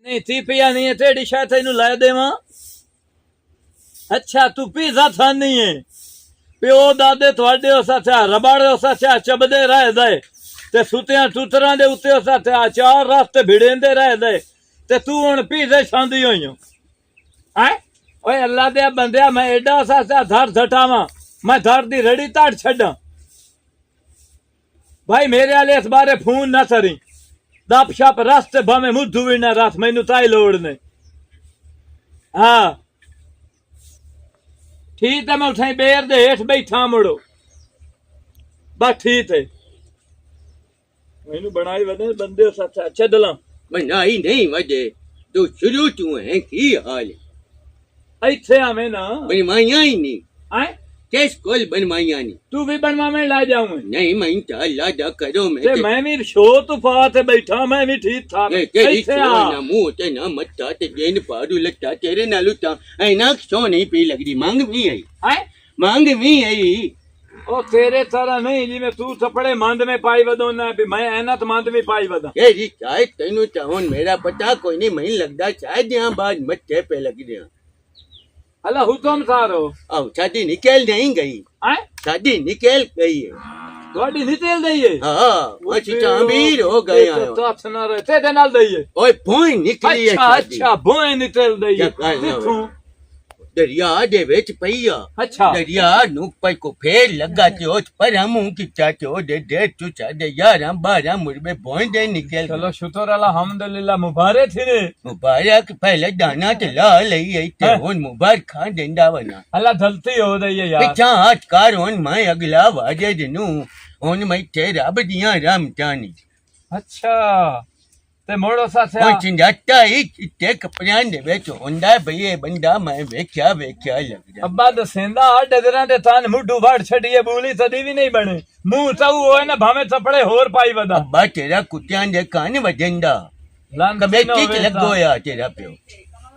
नहीं थी पिया नहीं है तेरी शायद तेन लै देवा। अच्छा तू पीजा थानी है प्यो दादे थोड़े उस रबाड़े उस चबदे रह दे ते सुतिया टूतरा दे उत्ते उस चार रास्ते भिड़ेंदे रह दे ते तू हुण पीजे छांदी होई है। ओए अल्लाह दे बंदिया मैं एडा उस धर धटावा मैं धर दी रड़ी ताड़ छड़ा भाई मेरे वाले इस बारे फोन ना करी दप शप रास्ते भावे मुद्धू भी ना रात मैनू ताई लोड़ ने। हाँ ठीक है मैं उठाई बेर दे हेठ बैठा मुड़ो बस ठीक है मैनू बनाई वदे बंदे सच अच्छा दला बनाई नहीं वजे तू शुरू तू है की हाल इथे आवे ना बनवाइया ही नहीं आए किस कोल बनवाइया नहीं तू भी बनवा में ला जाऊं नहीं मैं अल्लाह दा करो ते मैं भी शो तुफा ते बैठा मैं भी ठीक था तेरी ना मुंह ते ना मत्ता ते जेन पारू लट्टा तेरे नालू ता ऐ ना सो नहीं पी लगदी मांग भी आई आए मांग भी आई ओ तेरे तरह नहीं जिवें तू थपड़े मंद में पाई वदो ना भी मैं एनत मंद में पाई वदा तेरी चाहे तेनू चाहन मेरा पता कोई नहीं मैं लगदा शायद यहां बाद मत्थे पे लग गया अल्लाह हुक्म सारो अब शादी निकल नहीं गई आए शादी निकल गई है गाड़ी निकल दईए हाँ मच्छी चांबीर हो गए तो आप ना रहे तेरे नाल दईए ओए भोई निकली है अच्छा अच्छा भोए निकल दईए जिथों दरिया दे विच पईया अच्छा दरिया नु पई को फेर लगा चो पर हम किचा चो दे दे तू साडे 11 12 मुरबे भोई दे निकल चलो शुक्र अल्लाह हम्दुलिल्लाह मुबारक थी रे मुबारक पहले दाना ते ला लई आई ते हुन मुबारक खा देंदा वना अल्लाह जलती हो दईए यार पिछा हाथ कार हुन मैं अगला वाजे दिनु हुन मैं ते रब दियां रहमतानी अच्छा ते मोड़ो सा ਉਹ ਚੰਜਾਟਾ ਹੀ ਚਿੱਟੇ ਕੱਪੜਿਆਂ ਦੇ ਵਿੱਚ ਹੁੰਦਾ ਬਈ ਇਹ ਬੰਦਾ ਮੈਂ ਵੇਖਿਆ ਲੱਗਦਾ ਅੱਬਾ ਦਸੇਂਦਾ ਡਗਰਾਂ ਦੇ ਤਨ ਮੁੱਢੂ ਵੜ ਛੱਡੀਏ ਬੂਲੀ ਸਦੀ ਵੀ ਨਹੀਂ ਬਣੇ ਮੂੰਹ ਚਾਉ ਹੋਏ ਨਾ ਭਾਵੇਂ ਥਪੜੇ ਹੋਰ ਪਾਈ ਵਦਾ ਅੱਬਾ ਤੇਰਾ ਕੁੱਤਿਆਂ ਦੇ ਕੰਨ ਵਜੰਦਾ ਕਮੇਟੀ ਚ ਲੱਗੋਇਆ ਤੇਰਾ ਪਿਓ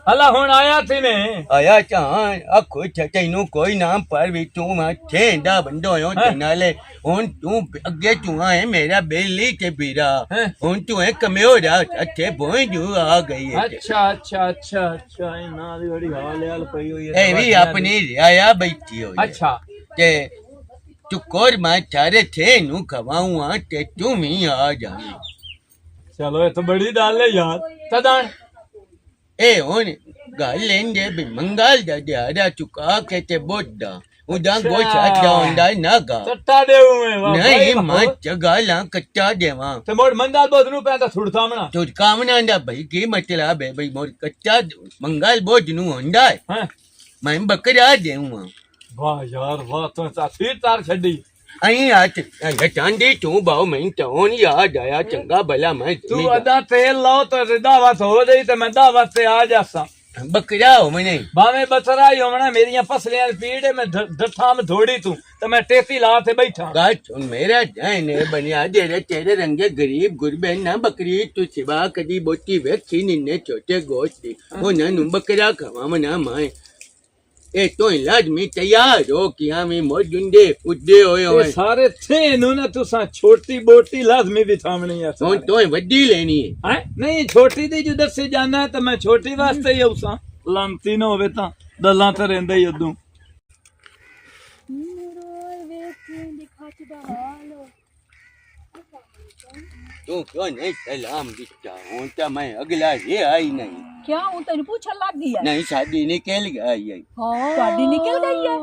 हला हुन आया थी ने आया चां आखो तैनू कोई नाम पर भी तू मैं छेंदा बंदो हो ते नाले हुन तू अगे तू है मेरा बेली ते बीरा हुन तू है कमियो रा अच्छे बोई जू आ गई है अच्छा अच्छा अच्छा अच्छा ना दी बड़ी हाल पई हुई है ए भी अपनी आया बैठी हो अच्छा ते तू कोर मैं थारे थे नु खवाऊं ते तू भी आ जाए चलो ये तो बड़ी डाल है यार तदान ए हुन गल लेंदे भी मंगल दा दिहाड़ा चुका के ते बोदा उदा गोशा जांदा नागा सट्टा देऊ में नहीं मैं चगाला कच्चा देवा ते मोड़ मंगल बोध नु पैदा छुड़कावना छुड़कावना दा भाई की मतलब है भाई मोर कच्चा मंगल बोध नु होंदा है मैं बकरा देऊंगा वाह यार वाह तो फिर तार छड़ी आई आज चांदी तू बाओ मैं तो याद आया चंगा भला मैं तू अदा तेल लाओ तो दावत हो गई तो मैं दावत से आ जासा बकरा हो मैंने भावे बसरा ही होना मेरिया पसलियां पीड़े में डठा में थोड़ी तू तो मैं टेती ला से बैठा गाल सुन मेरा जाने बनिया दे तेरे रंगे गरीब गुरबे ना बकरी तू सिवा कदी बोती वेखी निन्ने छोटे गोश्त वो ना बकरा खवा मना माए ए तो लाजमी तैयार हो कि हम मोजुंदे उद्दे होए सारे थे ना तुसा छोटी बोटी लाजमी भी थामनी है तो वड्डी लेनी है नहीं छोटी दी जो दस से जाना है तो मैं छोटी वास्ते ही उसा लांती ना होवे ता दल्ला ते रहंदे ही उदू तू क्यों नहीं सलाम दिखता हूं तो मैं अगला ये आई नहीं क्या हूं तेन पूछन लग गई है नहीं शादी निकल गई है हां शादी निकल गई है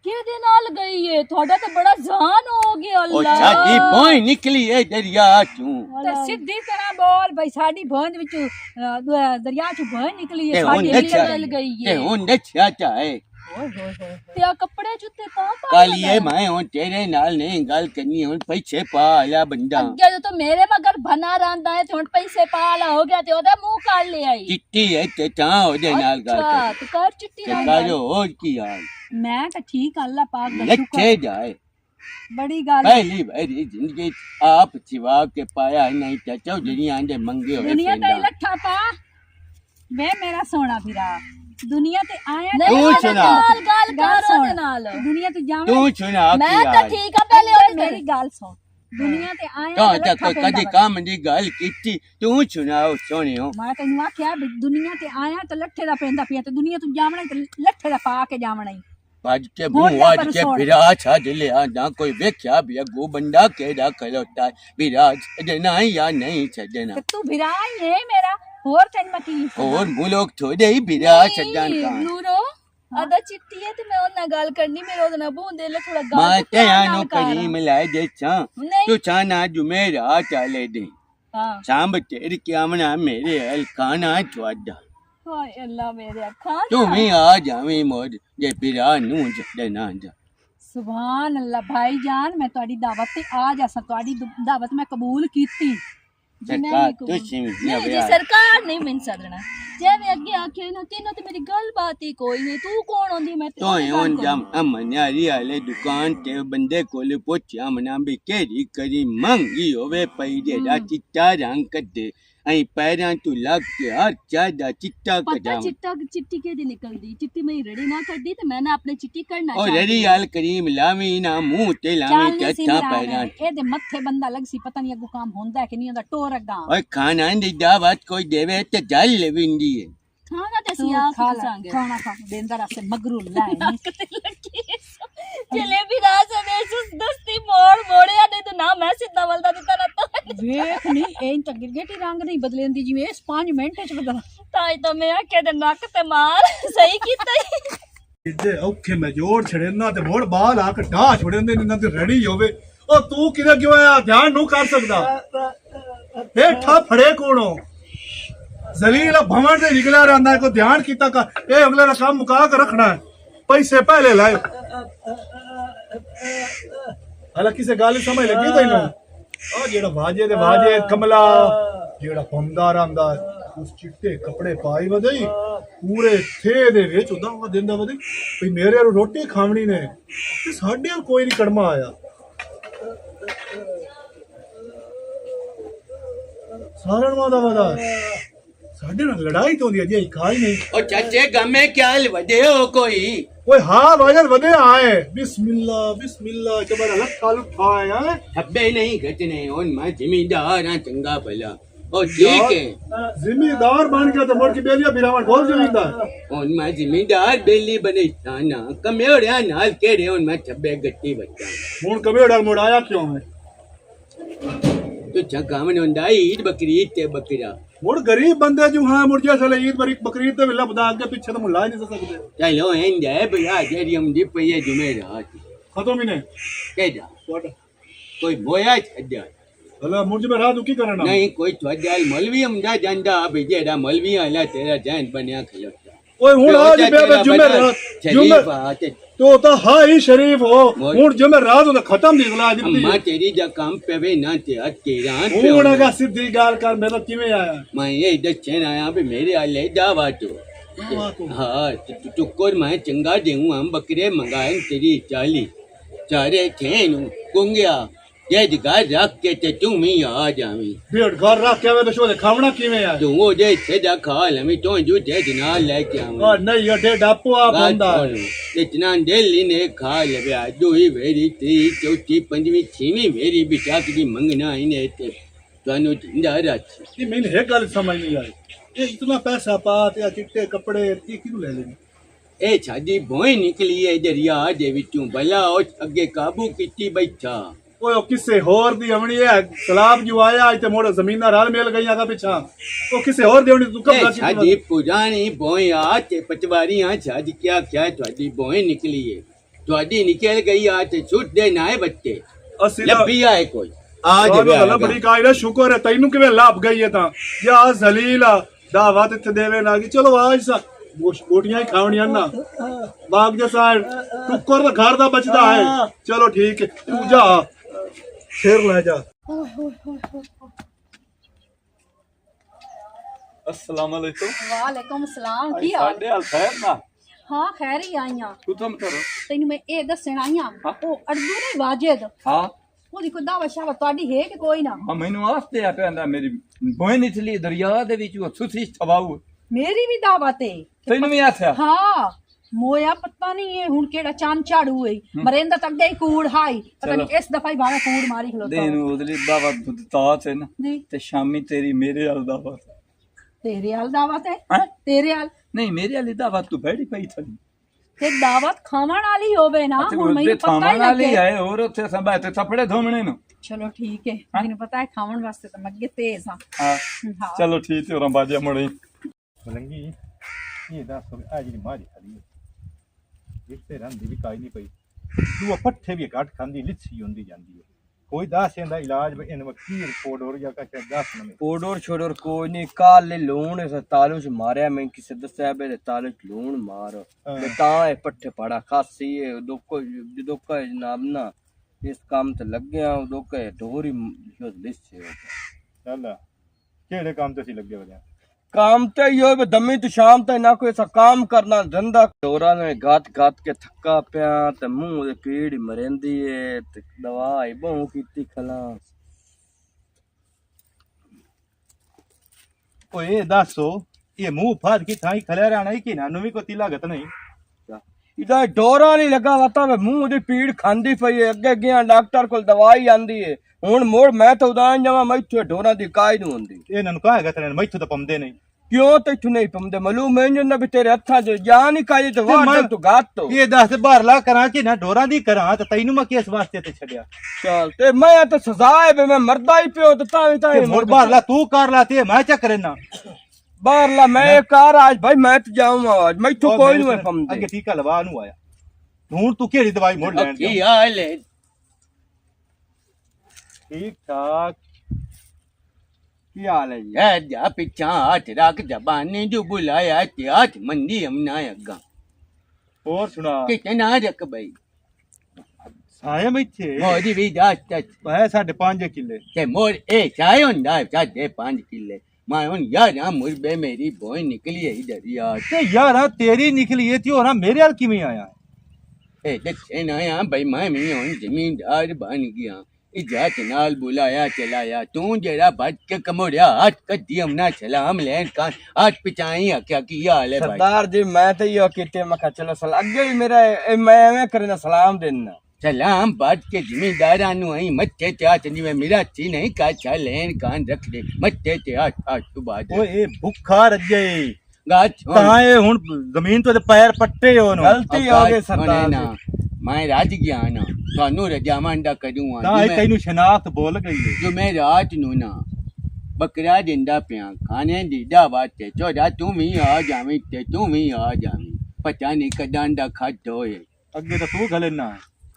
के दे नाल गई है थोड़ा तो बड़ा जान हो गया अल्लाह ओ शादी पोई निकली है दरिया चू ते सीधी तरह बोल भाई साडी भोंद विच दरिया चू भों निकली है साडी निकल गई है ते हुन नछा चाहे ते कपड़े जुत्ते ता काली है मैं हूं तेरे नाल नहीं गल करनी हुन पैसे पा आला बंदा अगे तो मेरे मगर बना रंदा है हुन पैसे पाला हो गया ते ओदा मुंह काट ले आई चिट्टी है ते ता ओदे नाल गल अच्छा तो कर चिट्टी नाल करो और की हाल मैं तो ठीक अल्लाह पाक दा लच्छे जाए बड़ी गल पहली बारी जिंदगी आप सिवा के पाया नहीं ते चौधरी आंदे मंगे होए दुनिया ते लठा पा वे मेरा सोना फिरा दुनिया ते आया तू सुना गाल करो दे नाल दुनिया ते जावे तू सुना मैं तो ठीक है पहले मेरी गाल सुन ਦੁਨੀਆ ਤੇ ਆਇਆ ਤਾਂ ਤੇ ਤੱਕ ਲੱਠਾ ਪੈਂਦਾ ਕਦੇ ਵਾ। ਕੰਮ ਦੀ ਗੱਲ ਕੀਤੀ ਤੂੰ ਸੁਣਾਓ ਸੋਹਣਿਓ ਮੈਂ ਤੈਨੂੰ ਆਖਿਆ ਵੀ ਦੁਨੀਆ ਤੇ ਆਇਆ ਤੇ ਲੱਠੇ ਦਾ ਪੈਂਦਾ ਪਿਆ ਤੇ ਦੁਨੀਆ ਤੂੰ ਜਾਵਣਾ ਤੇ ਲੱਠੇ ਦਾ ਪਾ ਕੇ ਜਾਵਣਾ ਹੀ। ਭੱਜ ਕੇ ਹੁਣ ਮੂੰਹ ਤਾਂ ਅੱਜ ਪਰ ਕੇ ਸੁਣ। ਵਿਰਾ ਛੱਡ ਲਿਆ ਨਾ ਕੋਈ ਵੇਖਿਆ ਵੀ ਅੱਗੋਂ ਬੰਦਾ ਕਿਹੜਾ ਖਲੋਤਾ ਵਿਰਾ ਛੱਡਣਾ ਜਾਂ ਨਹੀਂ ਛੱਡਣਾ ਤੇ ਤੂੰ ਵਿਰਾ ਹੀ ਹੈ ਮੇਰਾ, ਹੋਰ ਤੈਨੂੰ ਮੈਂ ਕੀ ਹੋਰ ਮੁਲੋਕ ਥੋੜੇ ਹੀ ਵਿਰਾ ਛੱਡਣ ਨਹੀਂ, ਤਾਂ ਨੂਰੋ ਅਦਾ ਚਿੱਟੀ ਹੈ ਤੇ ਮੈਂ ਉਹਨਾਂ ਨਾਲ ਗੱਲ ਕਰਨੀ, ਮੇਰੇ ਉਹਦੇ ਨਾਲ ਬੂੰਦੇ ਲੈ ਥੋੜਾ ਗੱਲ ਮੈਂ ਤੇ ਪਿਆਰ ਤੇ ਨਾਲ ਆਨੋ ਕਰ। ਕਰੀ ਮਿਲਾਏ ਦੇ ਛਾਂ ਨਹੀਂ ਤੂੰ ਛਾਨਾ ਜੁਮੇਰਾ ਚਾਲੇ ਦੇ ਹਾਂ ਸ਼ਾਮ ਤੇਰੀ ਕਿਆਮਣਾ ਮੇਰੇ ਹਲ ਖਾਣਾ ਤੁਹਾਡਾ ਹਾਏ ਅੱਲਾ ਮੇਰੇ ਅੱਖਾਂ ਤੂੰ ਵੀ ਆ ਜਾਵੇਂ ਮੋੜ ਜੇ ਵਿਰਾ ਨੂੰ ਛੱਡਣਾ ਜਾ ਸੁਭਾਨ ਅੱਲਾ ਭਾਈਜਾਨ, ਮੈਂ ਤੁਹਾਡੀ ਦਾਵਤ ਤੇ ਆ ਜਾਸਾਂ, ਤੁਹਾਡੀ ਦਾਵਤ ਮੈਂ ਕਬੂਲ ਕੀਤੀ। ਜੀ ਮੈਂ ਸਰਕਾਰ ਨਹੀਂ ਕਹੂੰ। ਤੁਸੀਂ ਵੀ ਨਹੀਂ ਜੀ ਵਿਆਹ ਸਰਕਾਰ ਨਹੀਂ ਮੈਨੂੰ ਸੱਦਣਾ, ਜੇ ਮੈਂ ਅੱਗੇ ਆਖਿਆ ਨਾ ਤੈਨੂੰ ਤੇ ਮੇਰੀ ਗੱਲ ਬਾਤ ਹੀ ਕੋਈ ਨਹੀਂ, ਤੂੰ ਕੌਣ ਹੁੰਦੀ ਮੈਂ तो यूं जम अमन्यारी वाले दुकान ते बंदे कोले पोछया मना भी केरी करी मंगी होवे पई जे दा चिट्टा रंग कदे आई पैरां तू लग के हर चादा चिट्टा पता कजाम चिट्टा चिट्टी के दी निकलदी, चिट्टी मेरी रड़ी ना कड्डी ते मैं ना अपने चिट्टी करना ओ रेडी हाल करीम लावी ना मुंह ते लावी चट्टा पैरां ਇਹਦੇ ਮੱਥੇ ਬੰਦਾ ਲੱਗ ਸੀ, ਪਤਾ ਨਹੀਂ ਅੱਗੋਂ ਕੰਮ ਹੁੰਦਾ ਹੈ ਕਿ ਨਹੀਂ ਹੁੰਦਾ, ਟੋਰ ਅੱਗਾ ओए खाना दी दावत कोई देवे ते जल लेविंदी है खाना ते ਤੂੰ सिया ਖਾ के ਲੈ संगे ਖਾਣਾ ਖਾ ਦੇਂਦਾ ਰਸੇ ਮਗਰੂ ਲੈ कते लगी जलेबी राज ने सुस दस्ती मोड़ मोड़िया नहीं तो ना मैं सीधा बलदा दिता ना तो ਵੇਖ ਨਹੀਂ ਇਹ ਤਾਂ ਗਿਰਗੇਟੀ ਰੰਗ ਨਹੀਂ ਬਦਲੇਂਦੀ ਜਿਵੇਂ ਇਸ 5 ਮਿੰਟ ਚ ਬਦਲ ताई तो मैं आखे दे नक ते मार सही कीता ही ਇੱਦੇ ਔਖੇ ਮੈਂ ਜੋੜ ਛੜੇਨਾ ਤੇ ਮੋੜ ਬਾਲ ਆ ਕੇ ਢਾਹ ਛੜੇਂਦੇ ਨੇ ਨਾ ਤੇ ਰੈਡੀ ਹੋਵੇ। ਉਹ ਤੂੰ ਕਿਤੇ ਕਿਉਂ ਆਇਆ, ਧਿਆਨ ਨੂੰ ਕਰ ਸਕਦਾ ਹੇਠਾਂ ਫੜੇ ਕੋਣੋਂ ਜ਼ਲੀਲ ਭਵਨ ਤੇ ਨਿਕਲਿਆ ਰਹਿੰਦਾ, ਕੋਈ ਧਿਆਨ ਕੀਤਾ ਕਰ, ਇਹ ਅਗਲੇ ਦਾ ਕੰਮ ਮੁਕਾ ਕੇ ਰੱਖਣਾ ਹੈ, ਪੈਸੇ ਪਹਿਲੇ ਲਾਏ। ਹਾਲਾਂਕਿ ਸੇ ਗੱਲ ਸਮਝ ਲੱਗੀ ਤੈਨੂੰ, ਆ ਜਿਹੜਾ ਵਾਜੇ ਦੇ ਵਾਜੇ ਕਮਲਾ ਜਿਹੜਾ ਪੰਦਾ ਰਹਿੰਦਾ ਉਸ ਚਿੱਟੇ ਕੱਪੜੇ ਪਾਈ ਵਧਈ ਪੂਰੇ ਥੇ ਦੇ ਵਿੱਚ ਉਦਾਂ ਦਿੰਦਾ ਵਧਈ ਵੀ ਮੇਰੇ ਨੂੰ ਰੋਟੀ ਖਾਵਣੀ ਨੇ ਤੇ ਸਾਡੇ ਨਾਲ ਕੋਈ ਨਹੀਂ ਕੜਮਾ ਆਇਆ। ਸਾਰਿਆਂ ਨੂੰ ਦਾ ਵਦਾ ਸਾਡੇ ਨਾਲ ਲੜਾਈ ਤੋਂ ਦੀ ਅਜੇ ਖਾਈ ਨਹੀਂ। ओ चाचे गमे क्या वदे हो कोई ਓਏ ਹਾਂ ਵਜਨ ਵਧੇ ਆਏ ਬਿਸਮਿਲ੍ਲਾ ਬਿਸਮਿਲ੍ਲਾ ਚਬੜਾ ਲੱਖਾ ਲੁੱਠਾ ਆਇਆ। हब्बे नहीं घटने उन मैं जिम्मेदार हां चंगा भला ओ ठीक है ਜ਼ਿਮੀਦਾਰ ਬਣ ਗਿਆ ਤੇ ਮੁੜ ਕੇ ਬੇਲੀਆ ਬਿਰਾਵਣ ਬਹੁਤ ਜਮੀਂਦਾ। ਹੁਣ ਮੈਂ ਜ਼ਿਮੀਂਦਾਰ ਬੇਲੀ ਬਣੇ ਨਾ ਕਮੇੜਿਆ ਨਾਲ ਕਿਹੜੇ ਹੁਣ ਮੈਂ ਛੱਬੇ ਗੱਟੀ ਬੱਚਾ ਹੁਣ ਕਬੇੜਾ ਮੁੜ ਆਇਆ ਕਿਉਂ ਹੈ? ਤੂੰ ਚਕਾਮਨ ਹੁੰਦਾ ਈਦ ਬਕਰੀਦ ਤੇ ਬੱਕਰਾ ਮੁੜ ਗਰੀਬ ਬੰਦੇ ਜੋ ਹਾਂ ਮੁੜ ਜਾ ਚਲੇ ਈਦ ਬਰੀ ਬਕਰੀਦ ਤੇ ਵਿਲਾ ਬਦਾ ਅੱਗੇ ਪਿੱਛੇ ਤਾਂ ਮੁੱਲਾ ਹੀ ਨਹੀਂ ਸਕਦੇ। ਚਲੋ ਇੰਦੇ ਬਿਆ ਜਿਹੜੀ ਹਮ ਦੀ ਪਈਏ ਜੁਮੇਰਾਤ ਖਤਮ ਹੀ ਨੇ ਕਿਹਦਾ ਤੁਹਾਡਾ ਕੋਈ ਬੋਇਆ ਛੱਡਿਆ ਹਲਾ ਮੁੜ ਮੈਂ ਰਾਤ ਨੂੰ ਕੀ ਕਰਨਾ? ਨਹੀਂ ਕੋਈ ਤੁਹਾਡਾ ਮੌਲਵੀ ਹਮਦਾ ਜਾਂਦਾ ਵੀ ਜਿਹੜਾ ਮੌਲਵੀ ਆਲਾ ਤੇਰਾ ਜੈਨ ਬਣਿਆ ਖਲੋਤਾ ਓਏ ਹੁਣ ਆ ਜੀ ਬੇ ਜੁਮੇ ਰਾਤ ਤੋ ਤਾਂ ਹਾਂ ਹੀ ਸ਼ਰੀਫ ਹੋ ਹੁਣ ਜੁਮੇ ਰਾਤ ਨੂੰ ਖਤਮ ਦੀ ਗਲਾ ਦਿੱਤੀ ਅੰਮਾ ਤੇਰੀ ਦਾ ਕੰਮ ਪਵੇ ਨਾ ਤੇ ਹੱਥ ਕੇ ਰਾਤ ਹੁਣ ਅਗਾ ਸਿੱਧੀ ਗੱਲ ਕਰ ਮੇਰਾ ਕਿਵੇਂ ਆਇਆ? ਮੈਂ ਇਹ ਦੱਸਣ ਆਇਆ ਵੀ ਮੇਰੇ ਆਲੇ ਦਾਵਾ ਤੋ हाँ टुक्कर मैं चंगा देऊं हम बकरे मंगाए तेरी 40 चारे थे कुंगिया ये जगह रख के ते तुम ही आ जावी ਭੇਡ ਘਰ ਰੱਖ ਕੇ ਆਵੇ ਤੇ ਸ਼ੋ ਦੇ ਖਾਵਣਾ ਕਿਵੇਂ ਆ? तू वो जे सेदा खा लमी तो जो जे जना लेके ਆ आऊं ਨਹੀਂ ਅੱਡੇ ਡਾਪੂ ਆ ਬੰਦਾ इतना दिल्ली ने खा लवे दो ही वेरी ती चौथी पंजवी छीवी वेरी बिचा की मंगना इने ते तानु जिंदा रख ਇਹ ਮੈਨੂੰ ਇਹ ਗੱਲ ਸਮਝ ਨਹੀਂ ਆਈ, ਇਹ ਇਤਨਾ ਪੈਸਾ ਪਾ ਤੇ ਆ ਚਿੱਟੇ ਕੱਪੜੇ ਕੀ ਕਿਉਂ ਲੈ ਲੈਣੇ? ए छादी बोई निकली है दरिया दे विचों भला ओ अगे काबू कीती बैठा ਓਏ ਉਹ ਕਿਸੇ ਹੋਰ ਦੀ ਆਵਣੀ ਹੈ ਸਲਾਬ ਜੋ ਆਇਆ ਇੱਥੇ ਮੋੜ ਜ਼ਮੀਨਾਂ ਰਲ ਮਿਲ ਗਈਆਂ ਦਾ ਪਿੱਛਾ ਉਹ ਕਿਸੇ ਹੋਰ ਦੀ ਆਵਣੀ ਤੂੰ ਕਬਲਾ छादी पुरानी बोई आ ते पटवारियां छादी क्या क्या थोड़ी बोई निकली है थोड़ी निकल गई आ ते छूट दे ना है बच्चे ਅਸੀਂ ਤਾਂ लभी आए कोई ਆ ਬੜੀ ਕਾਇਦਾ ਸ਼ੁਕਰ ਹੈ ਤੈਨੂੰ ਕਿਵੇਂ ਲੱਭ ਗਈ ਹੈ ਤਾਂ ਯਾ ਜ਼ਲੀਲਾ ਦਾਵਤ ਇੱਥੇ ਦੇਵੇ ਨਾ ਕਿ ਚਲੋ ਆਜ ਸਾ ਗੋਟੀਆਂ ਹੀ ਖਾਵਣੀਆਂ ਨਾ ਬਾਗ ਦੇ ਸਾਈਡ ਟੁੱਕਰ ਦਾ ਘਰ ਦਾ ਬਚਦਾ ਹੈ। ਚਲੋ ਠੀਕ ਹੈ ਤੂੰ ਜਾ ਫੇਰ ਲੈ ਜਾ। अस्सलाम वालेकुम ਵਾਲੇਕੁਮ ਸਲਾਮ, ਕੀ ਹਾਲ? ਸਾਡੇ ਹਾਲ ਖੈਰ ਨਾ ਹਾਂ ਖੈਰ ਹੀ ਆਈਆਂ। ਕੁਤਮ ਕਰੋ ਤੈਨੂੰ ਮੈਂ ਇਹ ਦੱਸਣ ਆਈਆਂ ਉਹ ਅਰਦੂ ਨਹੀਂ ਵਾਜਿਦ ਹਾਂ ਉਹਦੀ ਕੋਈ ਦਾਵਾ ਸ਼ਾਵਾ ਤੁਹਾਡੀ ਹੈ ਕਿ ਕੋਈ ਨਾ? ਹਾਂ ਮੈਨੂੰ ਆਸਤੇ ਆ ਪੈਂਦਾ ਮੇਰੀ ਬੋਇਨ ਇਟਲੀ ਦਰਿਆ ਦੇ ਵਿੱਚ ਉਹ ਸੁਸੀ ਛਵਾਉ ਮੇਰੀ ਵੀ ਦਾਵਤ ਹੈ। ਤੈਨੂੰ ਵੀ ਆਖਿਆ ਹਾਂ ਮੋਇਆ ਪਤਾ ਨਹੀਂ ਇਹ ਹੁਣ ਕਿਹੜਾ ਚੰਨ ਝਾੜੂ ਹੈ ਮਰਿੰਦਾ ਤਾਂ ਅੱਗੇ ਹੀ ਕੂੜ ਹਾਈ ਪਤਾ ਨਹੀਂ ਇਸ ਦਫਾ ਹੀ ਬਾਹਰ ਕੂੜ ਮਾਰੀ ਖਲੋਤਾ ਦੇਨ ਉਹਦੇ ਦਾਵਤ ਦਿੱਤਾ ਤੇ ਨਾ ਜੀ ਤੇ ਸ਼ਾਮੀ ਤੇਰੀ ਮੇਰੇ ਵਾਲ ਦਾਵਤ ਤੇਰੇ ਹਾਲ ਦਾਵਤ ਹੈ ਹੈਂ? ਤੇਰੇ ਹਾਲ ਨਹੀਂ ਮੇਰੇ ਵਾਲੀ ਦਾਵਤ ਤੂੰ ਬੈਠੀ ਪਈ ਥਲੀ ਤੇ ਦਾਵਤ ਖਾਵਣ ਵਾਲੀ ਹੋਵੇ ਨਾ ਹੁਣ ਮੈਨੂੰ ਪਤਾ ਹੀ ਵਾਲੀ ਲੱਗੇ ਆਏ ਹੋਰ ਉੱਥੇ ਸੰਭਾ ਤੇ ਥੱਪੜੇ ਧੋਮਣੇ ਨੂੰ ਚਲੋ ਠੀਕ ਹੈ ਮੈਨੂੰ ਪਤਾ ਹੈ ਖਾਵਣ ਵਾਸਤੇ ਤਾਂ ਮੈਂ ਅੱਗੇ ਤੇਜ਼ ਹਾਂ ਹਾਂ ਹਾਂ ਚਲੋ ਠੀਕ ਹੈ ਬਾਜਾ ਮੁੜੇ ਮਲੰਗੀ ਇਹ ਦੱਸ ਆ ਜਿਹੜੀ ਮਾਰੀ ਖੜੀ ਹੈ ਇੱਥੇ ਰੰਦੀ ਵੀ ਕਾਈ ਨਹੀਂ ਪਈ ਤੂੰ ਪੱਠੇ ਵੀ ਘੱਟ ਖਾਂਦੀ ਲਿੱਸੀ ਹੁੰਦੀ ਜਾਂਦੀ ਹੈ ਕੋਈ ਦੱਸ ਇਹਦਾ ਇਲਾਜ ਇਹਨੂੰ ਕੀ ਰਿਪੋਰਟ ਹੋ ਰਹੀ ਜਾਂ ਕਾ ਦੱਸ ਨਾ पोडोर छोडोर कोई नहीं काल लूण इस तालू च मारिया मैं किसे दस्या बे तालू च लूण मार ते तां ए पट्ठे पाड़ा खासी है दोका जनाब ना इस काम ते लग गया दोका ढोरी जो लिस है ਚੱਲ ਕਿਹੜੇ ਕੰਮ ਤੇ ਸੀ ਲੱਗੇ ਹੋਏ काम ते यो बे दमी तो शाम तक ना कोई ऐसा काम करना धंधा ढोरा ने गात गात के थक्का पिया ते मुंह दे पीड़ मरेंदी है ते दवाई बहु कीती खलास ਓਏ ਇਹ ਦੱਸੋ ਇਹ ਮੂੰਹ ਫਾੜ ਕੇ ਥਾਈ ਖਲਿਆ ਰਹਿਣਾ ਹੀ ਕਿ ਨਾ ਨੂੰ ਵੀ ਕੋਈ ਤਿਲਾਗਤ ਨਹੀਂ इधर डोरा नहीं लगा हुआ वे मुंह दी पीड़ खांदी पई है अगे गया डॉक्टर को दवाई आंदी है हुन मोड़ मैं तो उदान जावा मैथों डोरा दी काई नहीं हुंदी ਇਹਨਾਂ ਨੂੰ ਕਹਾਂਗਾ ਤੇਰੇ ਮੈਥੋਂ ਤਾਂ ਪੰਦੇ ਨਹੀਂ क्यों तैथों नहीं पमदे मालूम है ना भी तेरे हत्था च जान ही काई तो वार तू गात तो ਇਹ ਦੱਸ ਬਾਹਰਲਾ ਕਰਾਂ ਕਿ ਨਾ ਡੋਰਾਂ ਦੀ ਕਰਾਂ ਤੇ ਤੈਨੂੰ ਮੈਂ ਕਿਸ ਵਾਸਤੇ ਤੇ ਛੱਡਿਆ चल ते मैं तो सजा है बे मैं मरदा ही पियो तो तावी ਤੇ तावी ਮੁੜ ਬਾਹਰਲਾ ਤੂੰ ਕਰ ਲਾ ਤੇ ਮੈਂ ਚੱਕ ਰਹਿਣਾ बाहर ला मैं कार आज भाई मैं तो जाऊं आज मैथों कोई नहीं पमदे ਅੱਗੇ ਟੀਕਾ ਲਵਾ ਨੂੰ ਆਇਆ ਹੁਣ ਤੂੰ ਕਿਹੜੀ ਦਵਾਈ ਮੋੜ ਲੈਣ की हाल है ਠੀਕ ਠਾਕ की हाल है जी है जा पिछा हाथ रख जबाने जो बुलाया ते हाथ मंदी हमना अगा ਹੋਰ ਸੁਣਾ कितना रख भाई ਸਾਇਆ ਮੈਥੇ मोरी भी दास तक ਹੈ 5.5 ਕਿੱਲੇ ते मोर ए चाय हुंदा 5.5 किले मैं हुन यार मुरबे मेरी बोई निकली है इधर यार ਤੇ ਯਾਰ ਤੇਰੀ ਨਿਕਲੀ ਏ ਤੇ ਹੋਰ ਮੇਰੇ ਹਾਲ ਕਿਵੇਂ ਆਇਆ ए दसे ना या भाई मैं भी हुन जमींदार बन गया इजात नाल बुलाया चलाया तू जरा भट के कमोड़िया हाथ कद्दी हमना सलाम लेन का हाथ पिछाई क्या हाल है भाई सरदार जी मैं तो यो कीते मैं कहा चलो सल अगे भी मेरा मैं एवें करना सलाम देना सलाम बात के जिम्मेदारा नु आई मत्थे ते हाथ नहीं मेरा ची नहीं का चा लेन कान रख दे मत्थे ते हाथ तू बात ਓਏ ਇਹ ਭੁੱਖਾ ਰੱਜੇ गाछ ਤਾਂ ਇਹ ਹੁਣ ਜ਼ਮੀਨ ਤੋਂ ਤੇ ਪੈਰ ਪੱਟੇ ਉਹਨੂੰ गलती हो गई सरदार ना जी मैं राज गया ना थानू रजामंदा करूंगा ਤਾਂ ਇਹ ਤੈਨੂੰ ਸ਼ਨਾਖਤ ਭੁੱਲ ਗਈ ਏ जो मैं रात नु ना बकरा दिंदा पिया खाने दी दावत ते चोदा तू भी आ जावी ते तू भी आ जावी पता नहीं कदां दा खादो है ਅੱਗੇ ਤਾਂ ਤੂੰ ਗਲੇਨਾ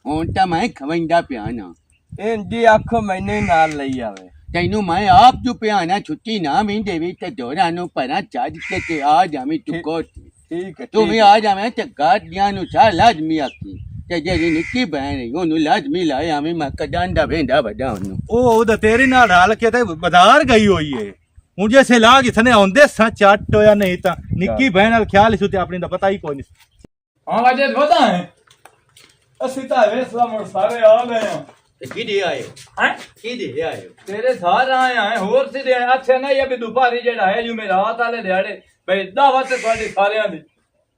हुन ता मैं खवंदा पिया ना इन जी आखो मैंने नाल लई आवे तैनू मैं आप जो पिया ना छुट्टी ना भी देवी ते दोरा नु परा चार्ज के आ जावी तू को ठीक है तू भी आ जावे ते गाडियां नु चा लाजमी आकी ते जेरी निक्की बहन है ओनू लाजमी लाए आवी मैं कदां दा भेंदा वडा ओनू ਉਹ ਉਹਦਾ ਤੇਰੇ ਨਾਲ ਰਲ ਕੇ ਤੇ ਬਾਜ਼ਾਰ ਗਈ ਹੋਈ ਏ ਹੁਣ ਜੇ ਸੇ ਲਾਗ ਇਥਨੇ ਆਉਂਦੇ ਸਾਂ ਚੱਟ ਹੋਇਆ ਨਹੀਂ ਤਾਂ ਨਿੱਕੀ ਭੈਣ ਨਾਲ ਖਿਆਲ ਸੀ ਤੇ ਆਪਣੀ ਦਾ ਪਤਾ ਹੀ ਕੋਈ ਨਹੀਂ ਹਾਂ ਵਾਜੇ ਪਤਾ ਹੈ ਅਸੀਂ ਤਾਂ ਵੇਸਲਾ ਮੁੜ ਸਾਰੇ ਆ ਗਏ ਆ किदे आए ਹੈ किदे आए ਤੇਰੇ ਸਾਰ ਆਏ ਆ ਹੋਰ ਸਿੱਧੇ ਅੱਛਾ ਨਹੀਂ ਇਹ ਵੀ ਦੁਪਾਰੀ ਜਿਹੜਾ ਹੈ ਜੁਮੇਰਾਤ ਵਾਲੇ ਦਿਹਾੜੇ ਬਈ ਦਾਵਤ ਤੁਹਾਡੀ ਸਾਰਿਆਂ ਦੀ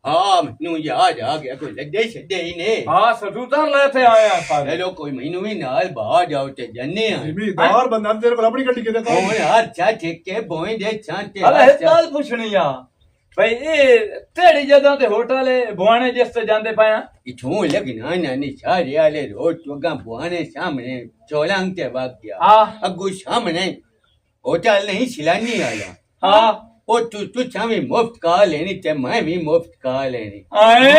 हाँ मैनू याद आ गया कोई लड्डे छड्डे ही ने ਹਾਂ ਸਟੂਟਰ ਲੈ ਤੇ ਆਏ ਆ ਸਾਰੇ चलो कोई मैनू भी नाल बाहर जाओ ते जन्ने आ ਜ਼ਿਮੀਦਾਰ ਬੰਦਾ ਤੇਰੇ ਕੋਲ ਆਪਣੀ ਗੱਡੀ ਕਿਤੇ और यार चा ठेके बोए दे छांटे ਹਲੇ ਇਹ ਗੱਲ ਪੁੱਛਣੀ ਆ ਬਈ ਇਹ ਤੇੜੀ ਜਦੋਂ ਤੇ ਹੋਟਲ ਬੁਆਣੇ ਜਿਸ ਤੇ ਜਾਂਦੇ ਪਏ ਆ इथों लगना नानी सारे वाले रोड चोगा बुआने सामने चोलांग ते भाग गया हाँ। अगू सामने होटल नहीं सिलानी आया ਹਾਂ ओ तू छावी मुफ्त का लेनी ते मैं भी मुफ्त का लेनी ਆਏ